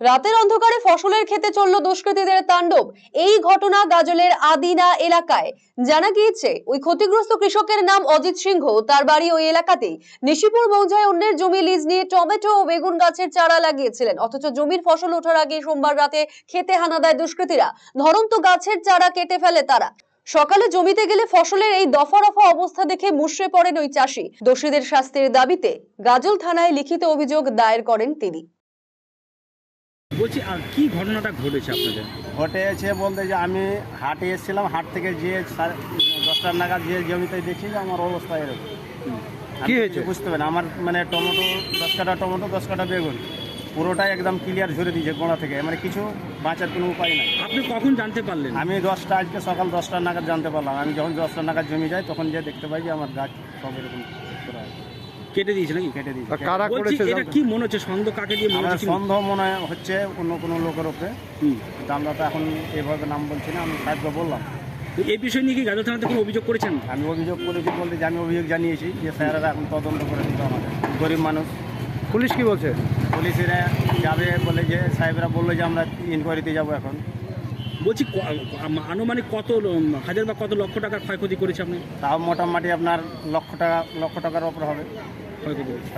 রাতের অন্ধকারে ফসলের ক্ষেতে চলল দুষ্কৃতীদের তাণ্ডব। এই ঘটনা গাজলের আদিনা এলাকায়। জানা গিয়েছে ওই ক্ষতিগ্রস্ত কৃষকের নাম অজিত সিংহ, তার বাড়ি ওই এলাকাতেই। নিশিপুর মৌজায় অন্যের জমি লিজ নিয়ে টমেটো ও বেগুন গাছের চারা লাগিয়েছিলেন, অথচ জমির ফসল ওঠার আগে সোমবার রাতে খেতে হানা দেয় দুষ্কৃতীরা। ধরন্ত গাছের চারা কেটে ফেলে তারা। সকালে জমিতে গেলে ফসলের এই দফা রফা অবস্থা দেখে মুষড়ে পড়েন ওই চাষি। দোষীদের শাস্তির দাবিতে গাজল থানায় লিখিত অভিযোগ দায়ের করেন তিনি। বলছি, আর কি ঘটনাটা ঘটেছে আপনাদের? ঘটেছে বলতে যে আমি হাটে এসেছিলাম, হাট থেকে যে 10টার নাগাদ যে জমিতে দেখি যে আমার অবস্থা এরকম। কি হয়েছে বুঝতে পারেন, আমার মানে টমেটো 10 কাঠা টমেটো, 10 কাঠা বেগুন পুরোটাই একদম ক্লিয়ার ঝরে দিয়েছে গোড়া থেকে, মানে কিছু বাঁচার কোনো উপায় নাই। আপনি কখন জানতে পারলেন? আমি আজকে সকাল 10টার নাগাদ জানতে পারলাম। আমি যখন 10টার নাগাদ জমি যাই তখন যে দেখতে পাই যে আমার গাছ সব এরকম কেটে দিয়েছে নাকি? কেটে দিয়েছে। কারা করেছে এটা কি মনে হচ্ছে? সন্দেহ কাকে দিয়ে মনে হচ্ছে? সন্দেহ মনে হচ্ছে অন্য কোনো লোকের উপরে। আমরা তো এখন এভাবে নাম বলছি না, আমি সাহেবকে বললাম। তো এই বিষয় নিয়ে কি গাজল থানাতে কোনো অভিযোগ করেছেন? আমি অভিযোগ করেছি বলতে যে আমি অভিযোগ জানিয়েছি যে স্যারেরা এখন তদন্ত করে দিতে আমাদের। গরিব মানুষ। পুলিশ কি বলছে? পুলিশেরা যাবে বলে, যে সাহেবরা বললো যে আমরা ইনকোয়ারিতে যাবো এখন। বলছি, আনুমানিক কত হাজার বা কত লক্ষ টাকার ক্ষয়ক্ষতি করেছে আপনি? তাও মোটামুটি আপনার লক্ষ টাকার ওপর হবে ক্ষয়ক্ষতি করেছে।